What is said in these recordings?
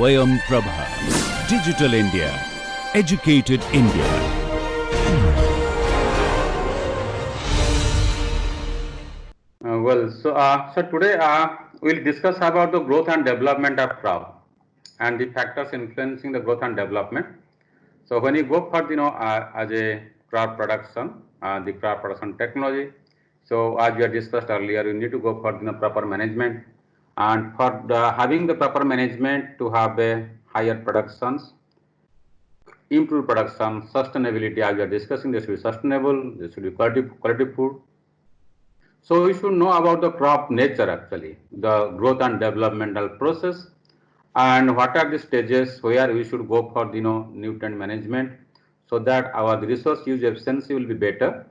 Swayam Prabha. Digital India. Educated India. So today we'll discuss about the growth and development of crop and the factors influencing the growth and development. So when you go for as a crop production, the crop production technology. So as we have discussed earlier, you need to go for proper management, and for having the proper management to have a higher productions, improve production, sustainability. As we are discussing, this should be sustainable. This should be quality food. So we should know about the crop nature actually, the growth and developmental process, and what are the stages where we should go for nutrient management, so that our resource use efficiency will be better,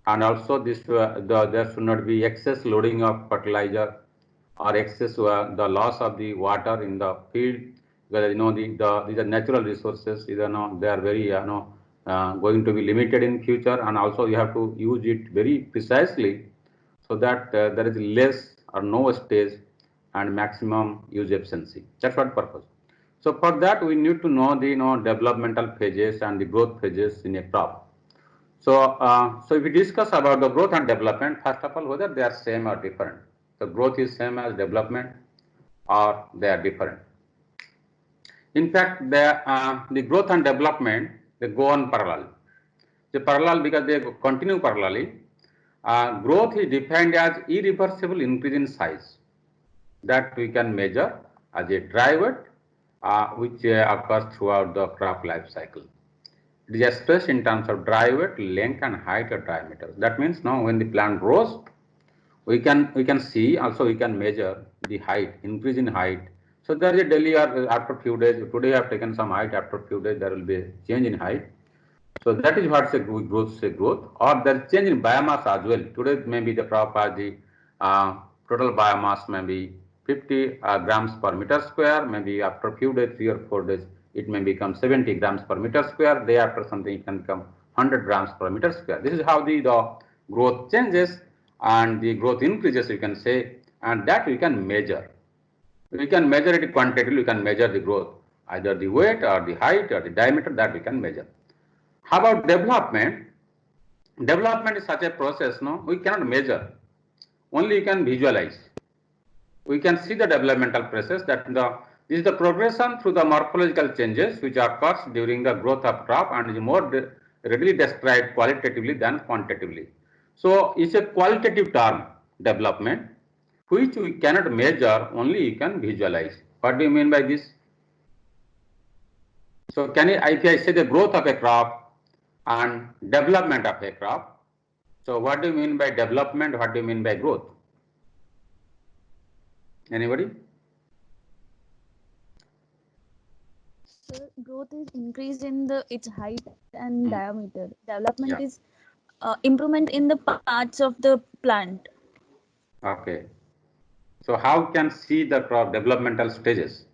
and also there should not be excess loading of fertilizer or excess the loss of the water in the field, because these are natural resources. They are very going to be limited in future, and also you have to use it very precisely, so that there is less or no wastage and maximum use efficiency. That's what purpose. So for that we need to know the developmental phases and the growth phases in a crop. So so if we discuss about the growth and development, first of all, whether they are same or different. The growth is same as development or they are different. In fact, the growth and development, they go on parallel. They parallel because they continue parallelly. Growth is defined as irreversible increase in size that we can measure as a dry weight, which occurs throughout the crop life cycle. It is expressed in terms of dry weight, length, and height or diameter. That means now when the plant grows, we can see, also we can measure the height, increase in height. So there is a daily or after few days. Today I have taken some height. After few days there will be a change in height. So that is what growth, or there is change in biomass as well. Today maybe the crop has the total biomass maybe 50 grams per meter square. Maybe after a few days, 3 or 4 days, it may become 70 grams per meter square. Day after something, it can become 100 grams per meter square. This is how the growth changes and the growth increases, you can say, and that we can measure. We can measure it quantitatively. We can measure the growth, either the weight or the height or the diameter, that we can measure. How about development? Development is such a process, no? We cannot measure. Only you can visualize. We can see the developmental process, that this is the progression through the morphological changes which occurs during the growth of crop and is more readily described qualitatively than quantitatively. So it's a qualitative term, development, which we cannot measure, only you can visualize. What do you mean by this? So if I say the growth of a crop and development of a crop, so what do you mean by development? What do you mean by growth? Anybody? Sir, growth is increase in its height and diameter. Development is improvement in the parts of the plant. Okay. So how can see the crop developmental stages?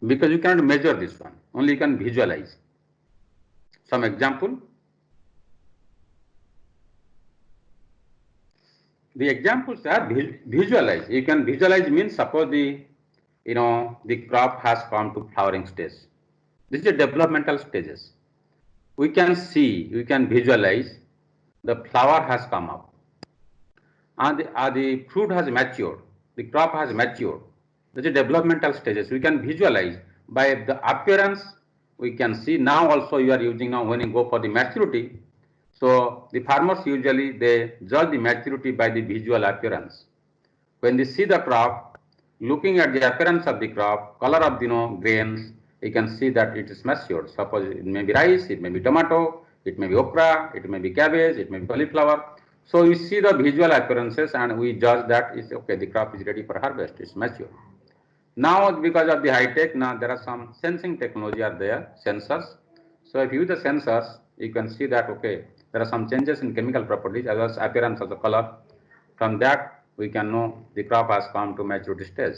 Because you cannot measure this one, only you can visualize. Some example. The examples are visualize. You can visualize means suppose the crop has come to flowering stage. This is the developmental stages. We can see, we can visualize the flower has come up, and the fruit has matured, the crop has matured. This is developmental stages. We can visualize by the appearance. We can see now also you are using now when you go for the maturity. So the farmers usually they judge the maturity by the visual appearance. When they see the crop, looking at the appearance of the crop, color of the grains, you can see that it is matured. Suppose it may be rice, it may be tomato, it may be okra, it may be cabbage, it may be cauliflower. So we see the visual appearances and we judge that it's okay, the crop is ready for harvest, it's mature. Now because of the high tech, now there are some sensing technology are there, sensors. So if you use the sensors, you can see that okay, there are some changes in chemical properties as well as appearance of the color. From that we can know the crop has come to maturity stage.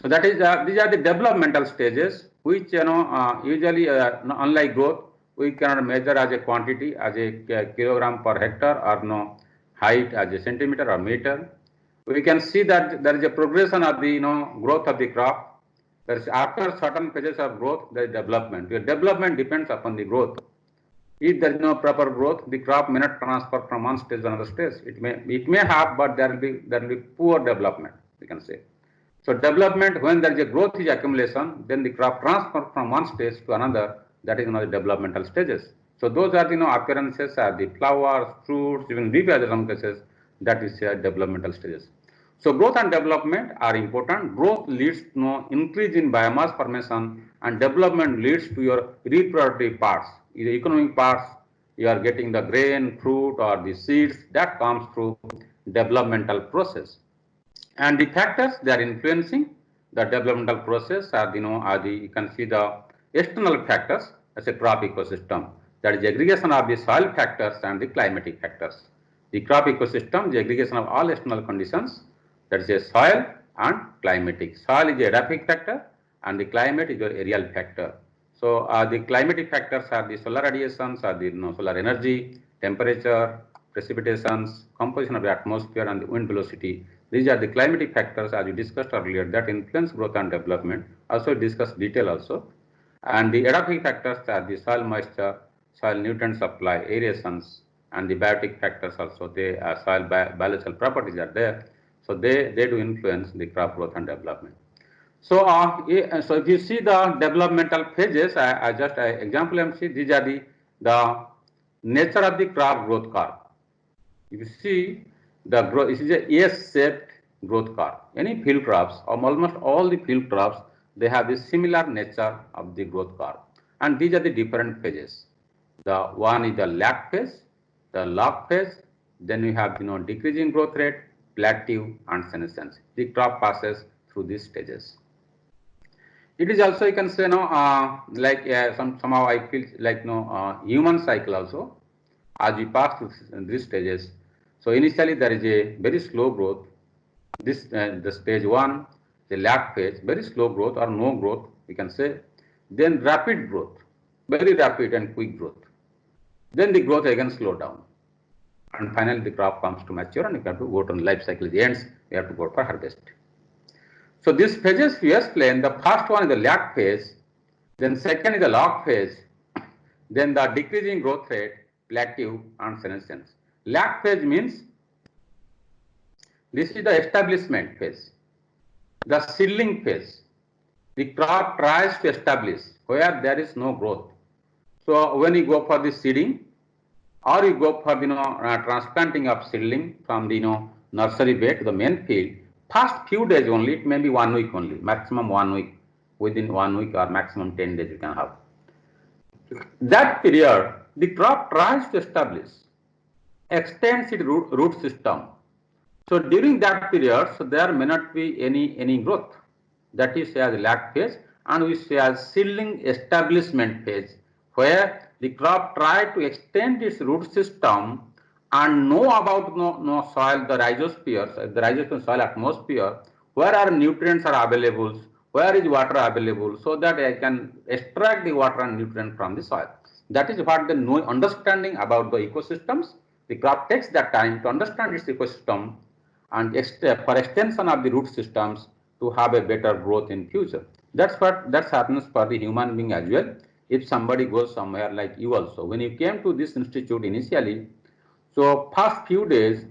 So that is these are the developmental stages which usually unlike growth we cannot measure as a quantity as a kilogram per hectare or height as a centimeter or meter. we can see that there is a progression of the growth of the crop. There is after certain phases of growth, there is development. Your development depends upon the growth. If there is no proper growth, the crop may not transfer from one stage to another stage. It may have, but there will be poor development, we can say. So development, when there is a growth is accumulation, then the crop transfer from one stage to another. That is the developmental stages. So those are the appearances are the flowers, fruits, even leaf as in some cases. That is developmental stages. So growth and development are important. Growth leads to increase in biomass formation, and development leads to your reproductive parts. In the economic parts, you are getting the grain, fruit, or the seeds that comes through developmental process. And the factors they are influencing the developmental process are you can see the external factors as a crop ecosystem. That is the aggregation of the soil factors and the climatic factors. The crop ecosystem is the aggregation of all external conditions, that is a soil and climatic. Soil is the edaphic factor and the climate is your aerial factor. So the climatic factors are the solar radiations, are the solar energy, temperature, precipitations, composition of the atmosphere, and the wind velocity. These are the climatic factors, as we discussed earlier, that influence growth and development. Also discussed detail also. And the edaphic factors are the soil moisture, soil nutrient supply, aerations, and the biotic factors also. They are soil biological properties are there. So they do influence the crop growth and development. So, so if you see the developmental phases, I just example MC, these are the nature of the crop growth curve. If you see the growth, this is a S-shaped growth curve. Any field crops, or almost all the field crops, they have the similar nature of the growth curve. And these are the different phases. The one is the lag phase, the log phase, then we have decreasing growth rate, plateau, and senescence. The crop passes through these stages. It is also, you can say, like somehow I feel like human cycle also, as we pass through these stages. So initially there is a very slow growth. This the stage 1, the lag phase, very slow growth or no growth, we can say. Then rapid growth, very rapid and quick growth. Then the growth again slow down. And finally the crop comes to mature and you have to go to life cycle ends, you have to go for harvest. So these phases we explain, the first one is the lag phase, then second is the log phase, then the decreasing growth rate, plateau, and senescence. Lag phase means this is the establishment phase, the seedling phase. The crop tries to establish where there is no growth. So when you go for the seeding, or you go for the transplanting of seedling from the nursery bed to the main field, first few days only, it may be 1 week only, maximum 1 week, within 1 week or maximum 10 days you can have. That period, the crop tries to establish, extends its root system. So during that period, so there may not be any growth. That is as lag phase, and we say as seedling establishment phase, where the crop try to extend its root system and know about soil, the rhizosphere, soil atmosphere, where are nutrients are available, where is water available, so that I can extract the water and nutrient from the soil. That is what the understanding about the ecosystems. The crop takes that time to understand its ecosystem and for extension of the root systems to have a better growth in future. That happens for the human being as well. If somebody goes somewhere like you also, when you came to this institute initially, so first few days,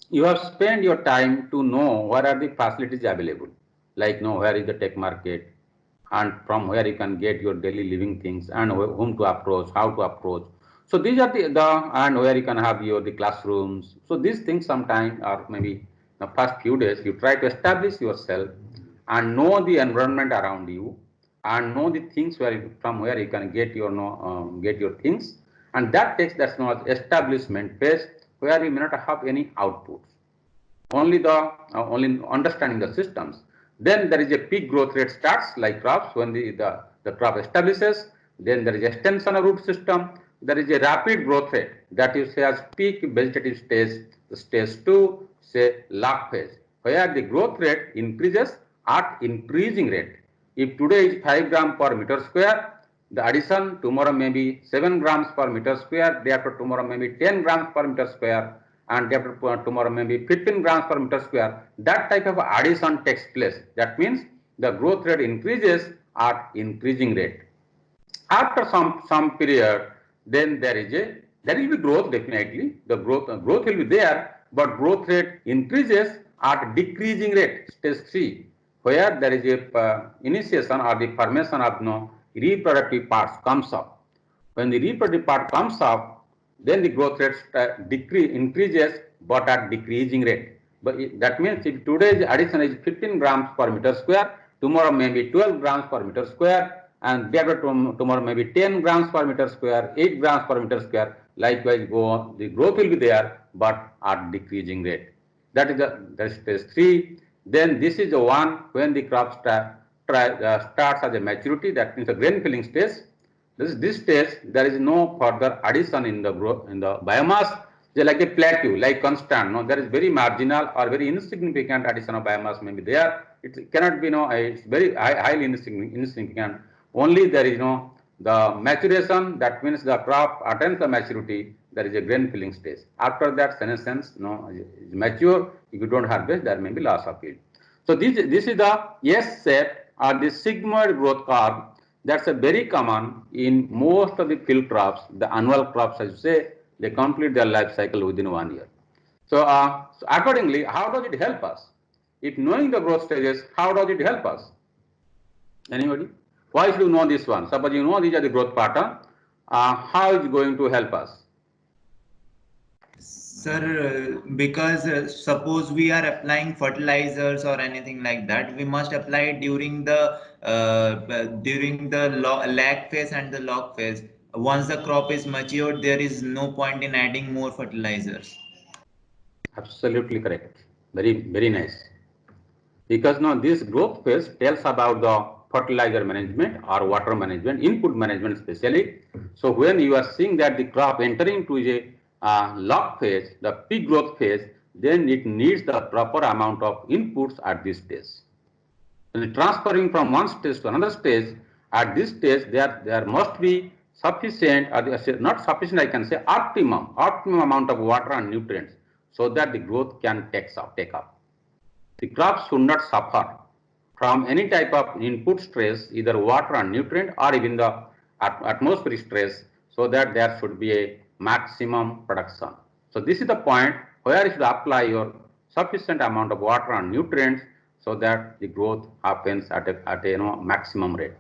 you have spent your time to know what are the facilities available, like where is the tech market, and from where you can get your daily living things, and whom to approach, how to approach. So these are the and where you can have the classrooms. So these things sometimes, or maybe the first few days, you try to establish yourself and know the environment around you, and know the things from where you can get your get your things, and that's known as establishment phase, where you may not have any outputs, only understanding the systems. Then there is a peak growth rate starts like crops when the crop establishes. Then there is extension of root system. There is a rapid growth rate that you say as peak vegetative stage, stage 2, say log phase, where the growth rate increases at increasing rate. If today is 5 grams per meter square, the addition tomorrow may be 7 grams per meter square, day after tomorrow may be 10 grams per meter square, and day after tomorrow maybe 15 grams per meter square, that type of addition takes place. That means the growth rate increases at increasing rate. After some period, then there will be growth definitely. The growth will be there, but growth rate increases at decreasing rate, stage 3, where there is a initiation or the formation of reproductive parts comes up. When the reproductive part comes up, then the growth rate increases but at decreasing rate. But that means if today's addition is 15 grams per meter square, tomorrow maybe 12 grams per meter square, and day after tomorrow maybe 10 grams per meter square, 8 grams per meter square. Likewise, go on. The growth will be there, but at decreasing rate. That is stage 3. Then this is the one when the crop starts as a maturity. That means a grain filling stage. This stage, there is no further addition in the growth in the biomass. They like a plateau, like constant. No, there is very marginal or very insignificant addition of biomass may be there. It cannot be it's very highly insignificant. Only there is the maturation. That means the crop attains the maturity. There is a grain filling stage. After that, senescence is mature. If you don't harvest, there may be loss of yield. So this is the S shape or the sigmoid growth curve. That's a very common in most of the field crops. The annual crops, as you say, they complete their life cycle within 1 year. So, so accordingly, how does it help us? If knowing the growth stages, how does it help us? Anybody? Why should you know this one? Suppose you know these are the growth pattern. How is it going to help us? Sir, because suppose we are applying fertilizers or anything like that, we must apply it during the lag phase and the log phase. Once the crop is matured, there is no point in adding more fertilizers. Absolutely correct. Very nice. Because now this growth phase tells about the fertilizer management or water management, input management especially. So when you are seeing that the crop entering to a log phase, the peak growth phase, then it needs the proper amount of inputs at this stage. When transferring from one stage to another stage, at this stage there must be sufficient, or not sufficient, I can say optimum amount of water and nutrients, so that the growth can take up. The crops should not suffer from any type of input stress, either water and nutrient or even the atmospheric stress, so that there should be a maximum production. So this is the point where you should apply your sufficient amount of water and nutrients, so that the growth happens at a maximum rate.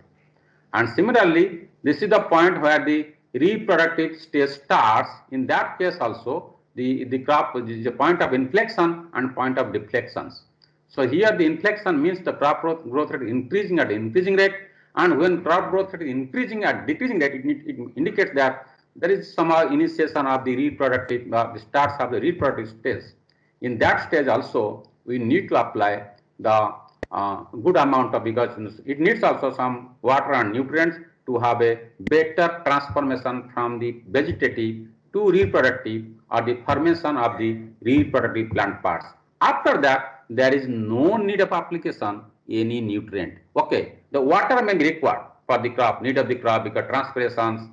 And similarly, this is the point where the reproductive stage starts. In that case also, the crop is a point of inflection and point of deflections. So here the inflection means the crop growth rate increasing at increasing rate, and when crop growth rate is increasing at decreasing rate, it indicates that there is some initiation of the reproductive, the starts of the reproductive stage. In that stage also, we need to apply the good amount of, because it needs also some water and nutrients to have a better transformation from the vegetative to reproductive, or the formation of the reproductive plant parts. After that, there is no need of application any nutrient. Okay, the water may be required for the crop, need of the crop, because transpirations,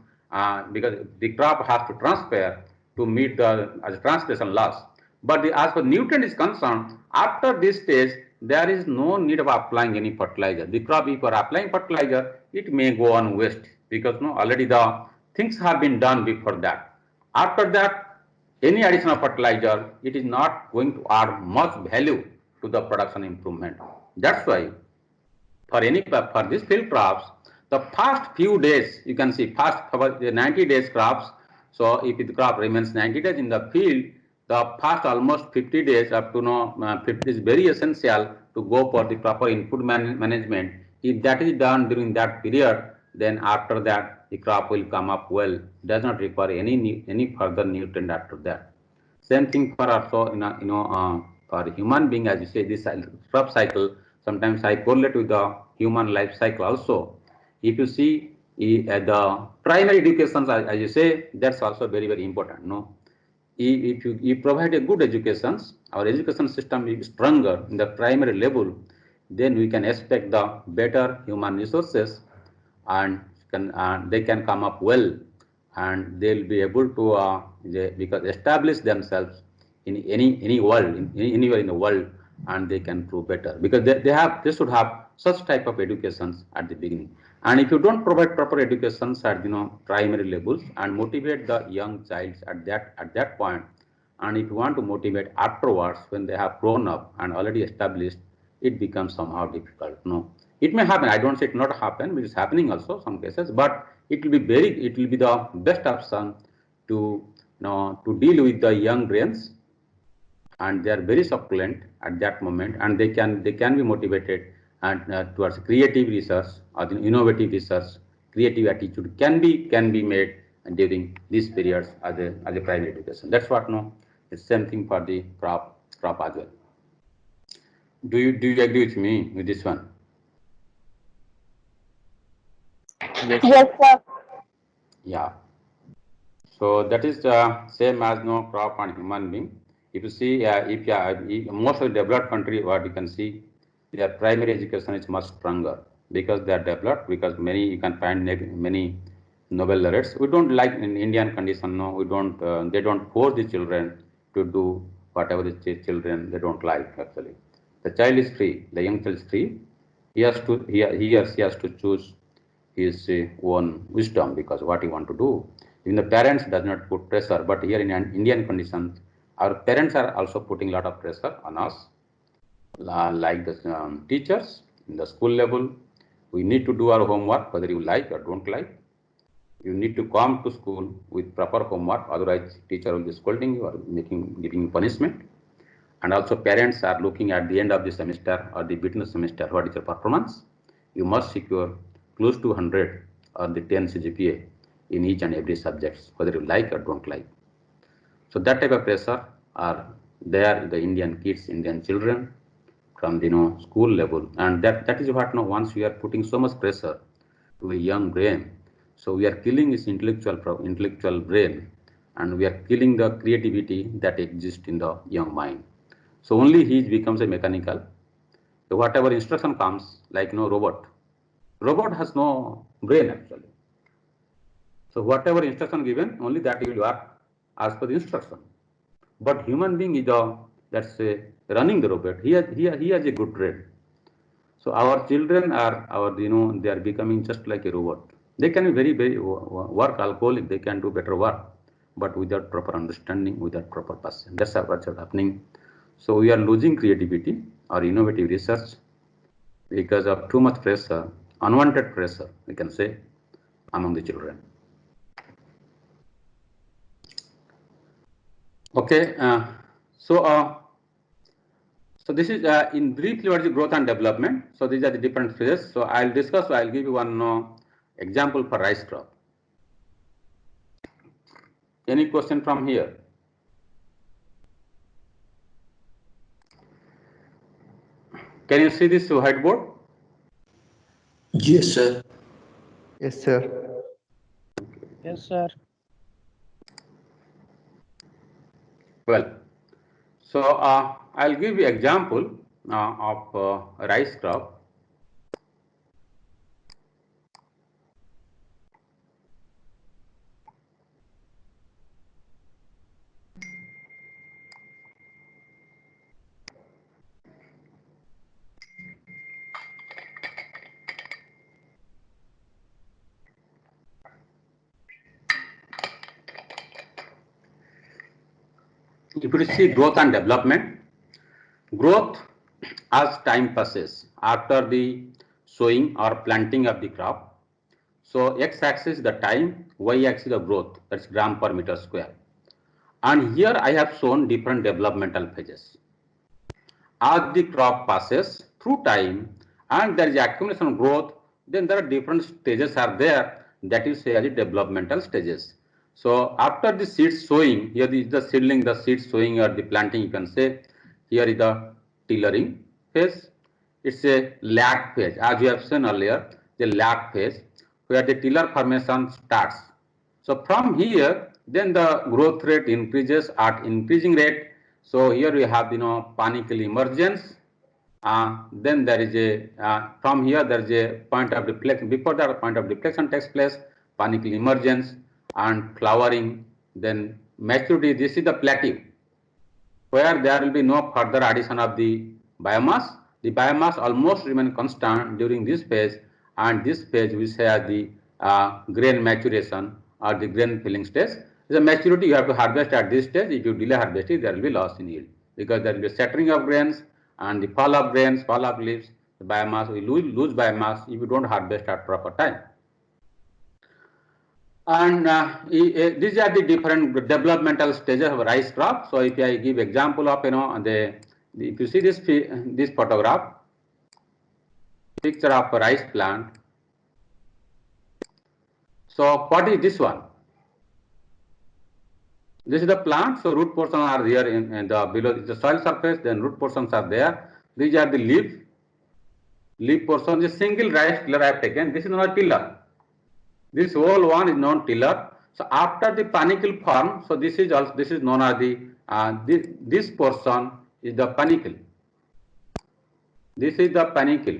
because the crop has to transpire to meet the transpiration loss. But as for nutrient is concerned, after this stage, there is no need of applying any fertilizer. The crop, if you are applying fertilizer, it may go on waste, because already the things have been done before that. After that, any additional fertilizer, it is not going to add much value to the production improvement. That's why for these field crops, the first few days, you can see first 90 days crops. So if the crop remains 90 days in the field, the first almost 50 days up to 50 is very essential to go for the proper input management. If that is done during that period, then after that the crop will come up well. Does not require any further nutrient after that. Same thing for also for human being, as you say, this crop cycle sometimes I correlate with the human life cycle also. If you see the primary education, as you say, that's also very important. If you provide a good education, our education system is stronger in the primary level, then we can expect the better human resources, and they can come up well, and they'll be able to because establish themselves in any world, anywhere in the world, and they can prove better because they should have such type of educations at the beginning. And if you don't provide proper educations at primary levels and motivate the young child at that point, and if you want to motivate afterwards when they have grown up and already established, it becomes somehow difficult. No, it may happen. I don't say it not happen, but it's happening also some cases. But it will be the best option to to deal with the young brains, and they are very succulent at that moment, and they can be motivated and towards creative research or the innovative research. Creative attitude can be made during these periods as a primary education. That's what the same thing for the crop as well. Do you agree with me with this one? Yes, sir. Yeah. So that is same as crop and human being. If you see, if most of the developed country, what you can see, their primary education is much stronger because they are developed. Because you can find many Nobel laureates. We don't like in Indian condition. No, we don't. They don't force the children to do whatever the children they don't like. Actually, the child is free. The young child is free. He or she has to choose his own wisdom because what he want to do. Even the parents does not put pressure, but here in an Indian conditions, our parents are also putting a lot of pressure on us, like the teachers in the school level. We need to do our homework whether you like or don't like. You need to come to school with proper homework, otherwise teacher will be scolding you or giving punishment. And also parents are looking at the end of the semester or the beginning semester, what is your performance. You must secure close to 100 or the 10 CGPA in each and every subjects, whether you like or don't like. So that type of pressure are there the Indian kids, Indian children from the school level, and that is what once we are putting so much pressure to a young brain, so we are killing his intellectual brain, and we are killing the creativity that exists in the young mind. So only he becomes a mechanical. So whatever instruction comes, like robot has no brain actually. So whatever instruction given, only that will work as per the instruction. But human being is let's say running the robot. He has a good brain. So our children are they are becoming just like a robot. They can be very work alcoholic. They can do better work, but without proper understanding, without proper passion. That's what's happening. So we are losing creativity or innovative research because of too much pressure, unwanted pressure, we can say, among the children. Okay, so this is in briefly what is growth and development. So these are the different phases. So I'll give you one example for rice crop. Any question from here? Can you see this whiteboard? Yes, sir. Yes, sir. Yes, sir. Well, so I'll give you example of rice crop. If you see growth and development, growth as time passes after the sowing or planting of the crop. So x-axis the time, y-axis the growth, that's gram per meter square. And here I have shown different developmental phases. As the crop passes through time and there is accumulation of growth, then there are different stages are there, that is say as the developmental stages. So after the seed sowing, here is the seedling, the seed sowing or the planting, you can say. Here is the tillering phase. It's a lag phase, as we have seen earlier, the lag phase, where the tiller formation starts. So from here, then the growth rate increases at increasing rate. So here we have panicle emergence. Then there is a from here there is a point of deflection. Before that point of deflection takes place, panicle emergence and flowering. Then maturity. This is the plateau. where there will be no further addition of the biomass. The biomass almost remain constant during this phase, and this phase we say as the grain maturation or the grain filling stage. The maturity you have to harvest at this stage. If you delay harvesting, there will be loss in yield because there will be scattering of grains and the fall of grains, fall of leaves. The biomass we lose biomass if you don't harvest at proper time. And these are the different developmental stages of rice crop. So if I give example of if you see this photograph, picture of a rice plant. So what is this one? This is the plant. So root portions are there in the below the soil surface. Then root portions are there. These are the leaf portion. The single rice tiller I have taken. This is not a tiller. This whole one is known tiller. So after the panicle form, so this is known as the this portion is the panicle. This is the panicle.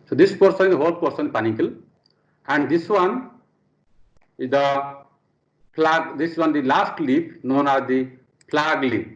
So this portion is the whole portion panicle, and this one is the flag. This one the last leaf known as the flag leaf.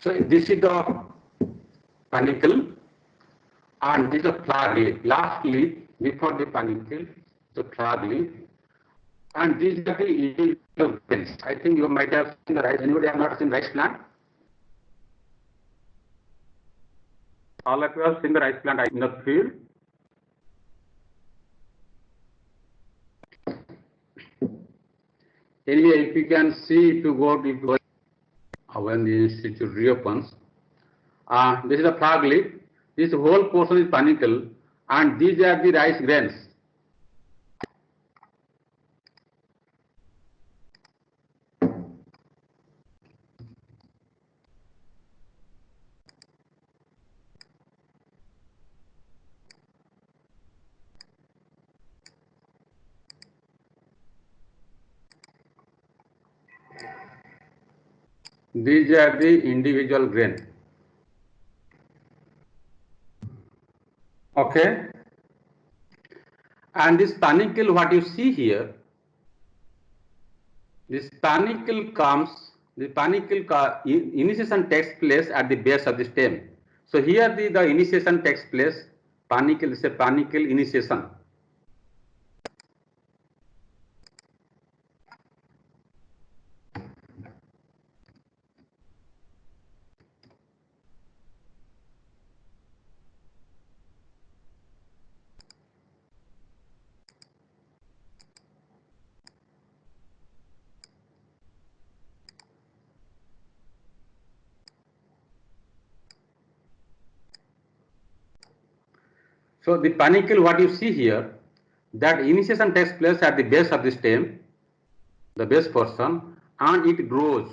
So this is the panicle, and this is the flag leaf. Last leaf before the panicle, the flag leaf, and these are the individual grains. I think you might have seen the rice. Anybody have not seen rice plant? All of you have seen the rice plant in the field. Anyway, if you can see, if you go when the institute reopens, this is a flag leaf. This whole portion is panicle, and these are the rice grains. These are the individual grain. Okay. And this panicle, what you see here, this panicle initiation takes place at the base of the stem. So here the initiation takes place, panicle is a panicle initiation. So the panicle, what you see here, that initiation takes place at the base of the stem, the base portion, and it grows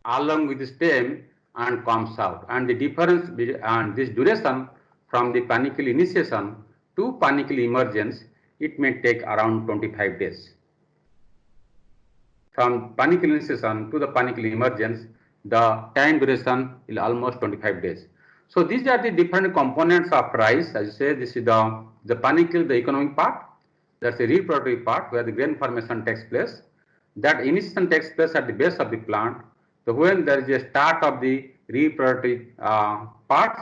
along with the stem and comes out. And the difference and this duration from the panicle initiation to panicle emergence, it may take around 25 days. From panicle initiation to the panicle emergence, the time duration is almost 25 days. So these are the different components of rice. As I say, this is the panicle, the economic part. That's the reproductive part where the grain formation takes place. That initiation takes place at the base of the plant. So when there is a start of the reproductive parts,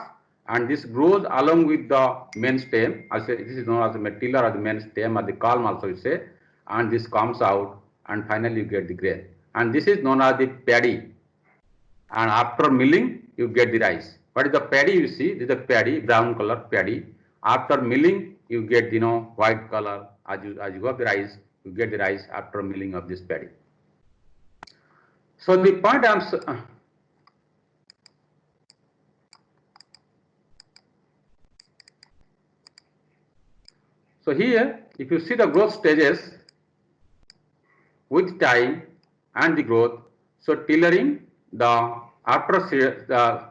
and this grows along with the main stem. I say this is known as the tiller or the main stem or the culm also you say, and this comes out, and finally you get the grain. And this is known as the paddy. and after milling, you get the rice. What is the paddy you see? This is the paddy, brown color paddy. After milling, you get white color. As you have the rice, you get the rice after milling of this paddy. So the point so here, if you see the growth stages with time and the growth, so tillering, the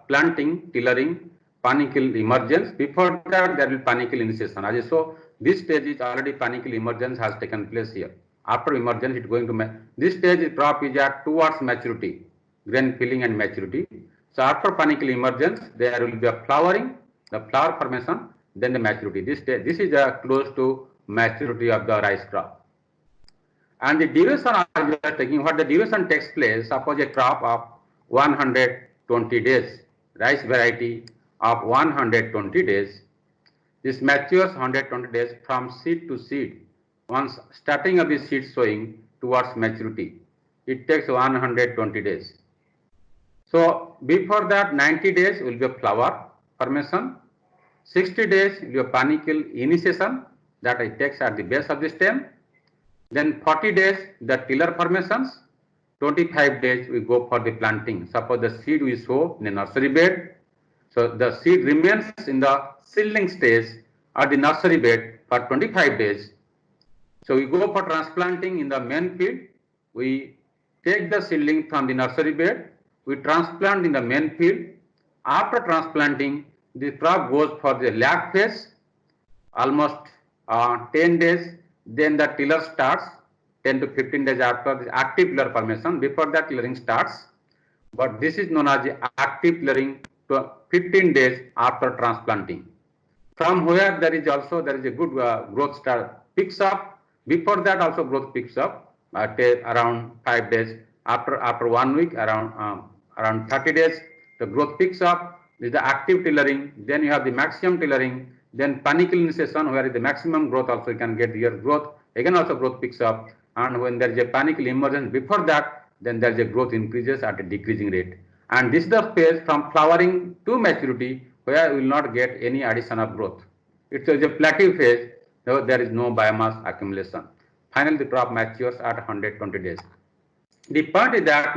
planting, tillering, panicle emergence. Before that, there will be panicle initiation. As you saw, this stage is already panicle emergence has taken place here. After emergence, it's going to this stage crop is at towards maturity, grain filling and maturity. So after panicle emergence, there will be a flowering, the flower formation, then the maturity. This is close to maturity of the rice crop. And the duration we are taking, what the duration takes place, suppose a crop of 120 days, rice variety of 120 days. This matures 120 days from seed to seed. Once starting of the seed sowing towards maturity, it takes 120 days. So before that, 90 days will be a flower formation, 60 days will be a panicle initiation that it takes at the base of the stem. Then 40 days the tiller formations, 25 days we go for the planting. Suppose the seed we sow in a nursery bed. So the seed remains in the seedling stage or the nursery bed for 25 days. So we go for transplanting in the main field. We take the seedling from the nursery bed. We transplant in the main field. After transplanting, the crop goes for the lag phase, almost 10 days. Then the tiller starts 10 to 15 days after the active tiller formation. Before that, tillering starts. But this is known as the active tillering to 15 days after transplanting. From where there is a good growth picks up. Before that also growth picks up around 5 days. After 1 week, around 30 days, the growth picks up. This is the active tillering. Then you have the maximum tillering. Then panicle initiation, where is the maximum growth also you can get your growth. Again also growth picks up. And when there is a panicle emergence before that, then there is a growth increases at a decreasing rate. And this is the phase from flowering to maturity where you will not get any addition of growth. It is a plateau phase, so there is no biomass accumulation. Finally, the crop matures at 120 days. The point is that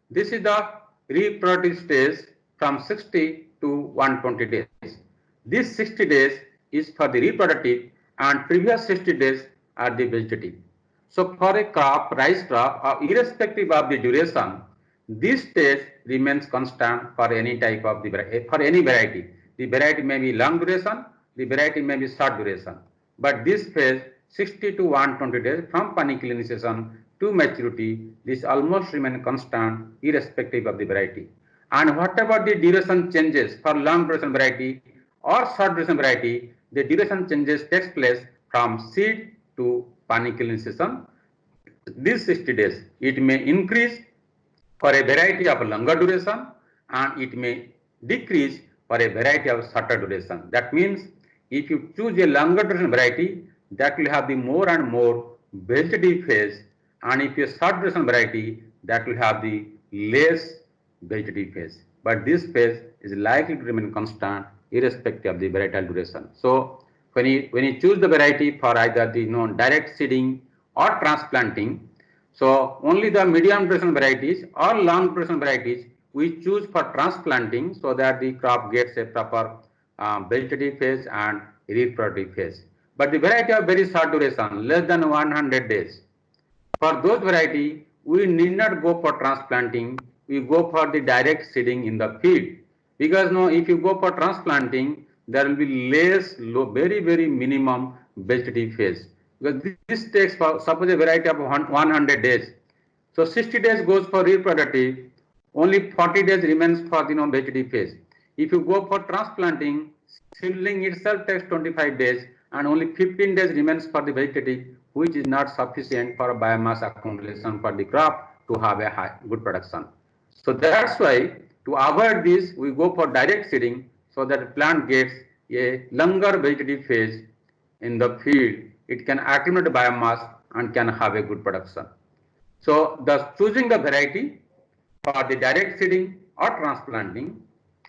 this is the reproductive stage from 60 to 120 days. This 60 days is for the reproductive and previous 60 days are the vegetative. So for a crop, rice crop, irrespective of the duration, this stage remains constant for any type of for any variety. The variety may be long duration, the variety may be short duration. But this phase, 60 to 120 days from panicle initiation to maturity, this almost remain constant irrespective of the variety. And whatever the duration changes for long duration variety or short duration variety, the duration changes takes place from seed to panicle initiation. This 60 days, it may increase for a variety of longer duration and it may decrease for a variety of shorter duration. That means if you choose a longer duration variety, that will have the more and more vegetative phase, and if you short duration variety, that will have the less vegetative phase. But this phase is likely to remain constant irrespective of the varietal duration. So when you choose the variety for either the direct seeding or transplanting, so only the medium duration varieties or long duration varieties we choose for transplanting so that the crop gets a proper vegetative phase and reproductive phase. But the variety of very short duration, less than 100 days, for those variety, we need not go for transplanting, we go for the direct seeding in the field. Because if you go for transplanting, there will be very, very minimum vegetative phase. Because this takes, suppose a variety of 100 days. So 60 days goes for reproductive, only 40 days remains for the vegetative phase. If you go for transplanting, seedling itself takes 25 days and only 15 days remains for the vegetative, which is not sufficient for a biomass accumulation for the crop to have a good production. So that's why to avoid this, we go for direct seeding so that the plant gets a longer vegetative phase in the field. It can accumulate biomass and can have a good production. So choosing the variety for the direct seeding or transplanting.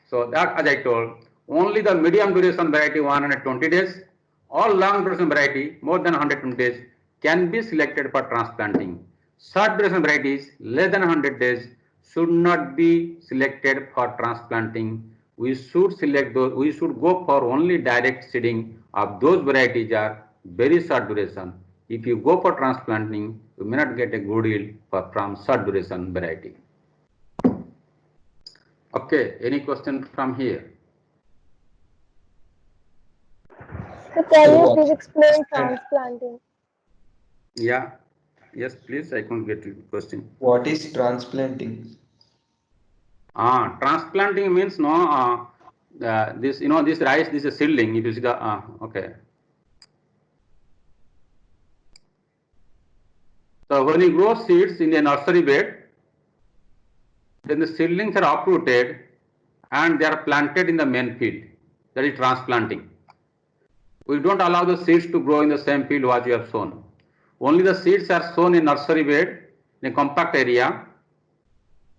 So that, as I told, only the medium duration variety 120 days, all long duration variety more than 120 days can be selected for transplanting. Short duration varieties less than 100 days should not be selected for transplanting. We should select those, we should go for only direct seeding of those varieties are very short duration. If you go for transplanting, you may not get a good yield from short duration variety. Okay, any question from here? So can you please explain transplanting? Yeah, yes, please. I couldn't get your question. What is transplanting? Transplanting means no. This this rice. This is a seedling. If you see the okay. So when you grow seeds in a nursery bed, then the seedlings are uprooted and they are planted in the main field. That is transplanting. We don't allow the seeds to grow in the same field as you have sown. Only the seeds are sown in nursery bed in a compact area,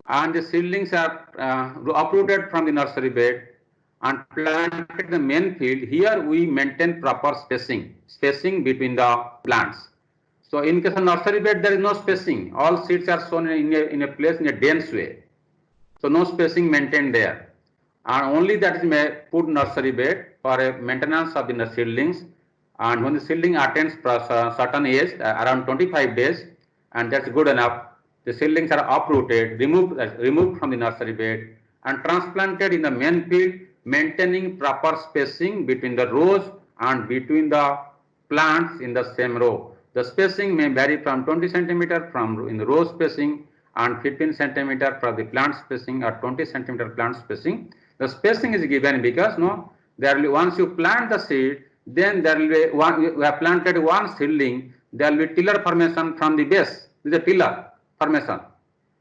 and the seedlings are uprooted from the nursery bed and planted in the main field. Here we maintain proper spacing between the plants. So in case of nursery bed, there is no spacing. All seeds are sown in a place in a dense way. So no spacing maintained there. And only that is put nursery bed for a maintenance of the seedlings. And when the seedling attains a certain age, around 25 days, and that's good enough, the seedlings are uprooted, removed from the nursery bed, and transplanted in the main field, maintaining proper spacing between the rows and between the plants in the same row. The spacing may vary from 20 centimeter from in the row spacing and 15 centimeter for the plant spacing or 20 centimeter plant spacing. The spacing is given because there will, once you plant the seed, then there will be you have planted one seedling, there will be tiller formation from the base. This is a tiller formation.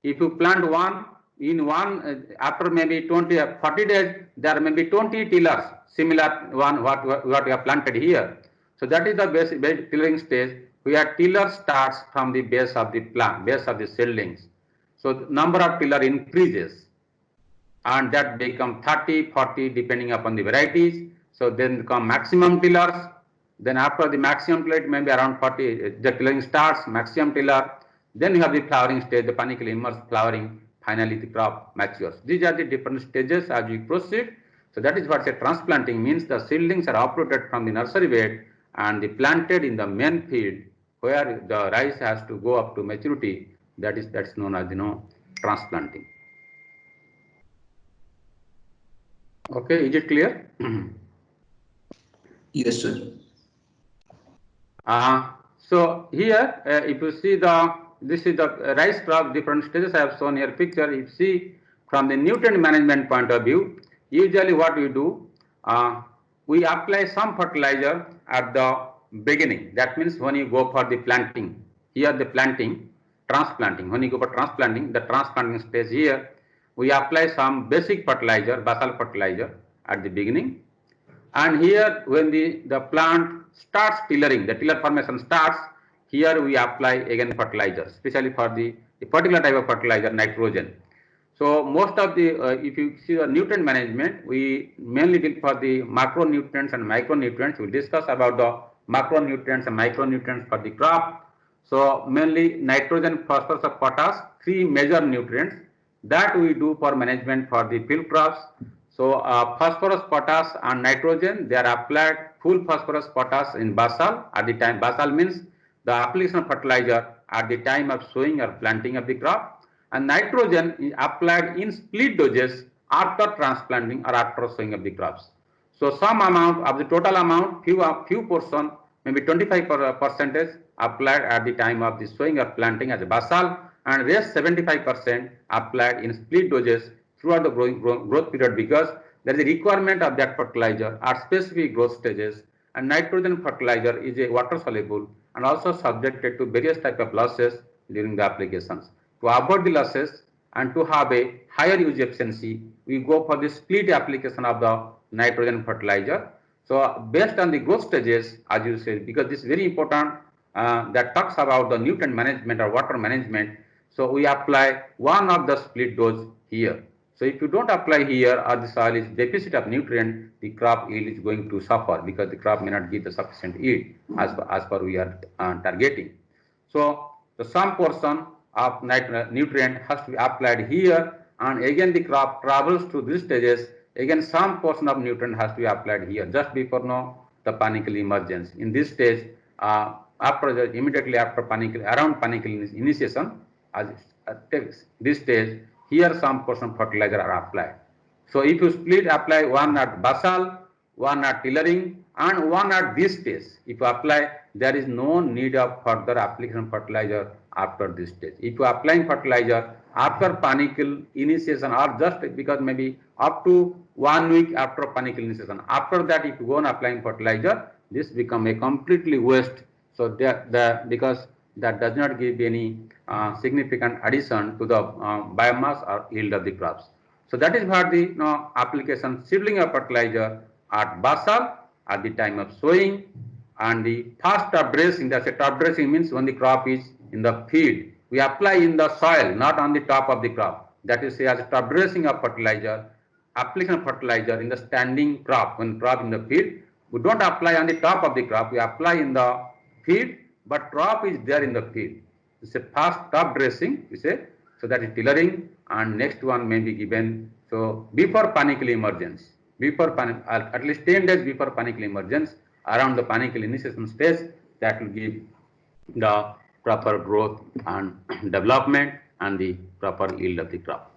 If you plant one in one after maybe 20 or 40 days, there may be 20 tillers similar one what we have planted here. So that is the base tilling stage where tiller starts from the base of the plant, base of the seedlings. So the number of tiller increases, and that become 30, 40 depending upon the varieties. So then come maximum tillers. Then after the maximum tiller, it may be around 40, the tilling starts, maximum tiller. Then you have the flowering stage, the panically immersed flowering. Finally, the crop matures. These are the different stages as we proceed. So that is what a transplanting means. The seedlings are uprooted from the nursery bed and they planted in the main field where the rice has to go up to maturity. That's known as transplanting. Okay, is it clear? Yes, sir. So here, if you see this is the rice crop, different stages I have shown here picture. If you see from the nutrient management point of view, usually what we do, we apply some fertilizer at the beginning. That means when you go for the planting, here the planting, transplanting. When you go for transplanting, the transplanting stage here, we apply some basic fertilizer, basal fertilizer at the beginning. And here when the plant starts tillering, the tiller formation starts, here we apply again fertilizer, especially for the particular type of fertilizer, nitrogen. So most of the, if you see the nutrient management, we mainly deal for the macronutrients and micronutrients. We'll discuss about the macronutrients and micronutrients for the crop. So mainly nitrogen, phosphorus, or potash, three major nutrients that we do for management for the field crops. So phosphorus, potash, and nitrogen, they are applied full phosphorus, potash in basal at the time. Basal means the application of fertilizer at the time of sowing or planting of the crop. And nitrogen is applied in split doses after transplanting or after sowing of the crops. So some amount of the total amount, few portion, maybe 25% applied at the time of the sowing or planting as a basal, and rest 75% applied in split doses throughout the growth period, because there is a requirement of that fertilizer at specific growth stages. And nitrogen fertilizer is a water soluble and also subjected to various type of losses during the applications. To avoid the losses and to have a higher use efficiency, we go for the split application of the nitrogen fertilizer. So based on the growth stages, as you said, because this is very important, that talks about the nutrient management or water management. So we apply one of the split dose here. So if you don't apply here or the soil is deficit of nutrient, the crop yield is going to suffer because the crop may not give the sufficient yield as per we are targeting. So some portion of nutrient has to be applied here, and again the crop travels through these stages. Again some portion of nutrient has to be applied here just before the panicle emergence. In this stage, immediately after panicle, around panicle initiation, at this stage, here some portion of fertilizer are applied. So if you split, apply one at basal, one at tillering, and one at this stage. If you apply, there is no need of further application of fertilizer after this stage. If you are applying fertilizer after panicle initiation, or just because maybe up to 1 week after panicle initiation, after that if you go on applying fertilizer, this become a completely waste. So because that does not give any significant addition to the biomass or yield of the crops. So that is what the application seedling of fertilizer at basal at the time of sowing, and the first top dressing. That's a top dressing means when the crop is in the field, we apply in the soil, not on the top of the crop. That is as a top dressing of fertilizer, application of fertilizer in the standing crop, when crop in the field. We don't apply on the top of the crop, we apply in the field, but crop is there in the field. It's a first top dressing, we say. So that is tillering, and next one may be given. So before panicle emergence, at least 10 days before panicle emergence, around the panicle initiation stage, that will give the proper growth and development and the proper yield of the crop.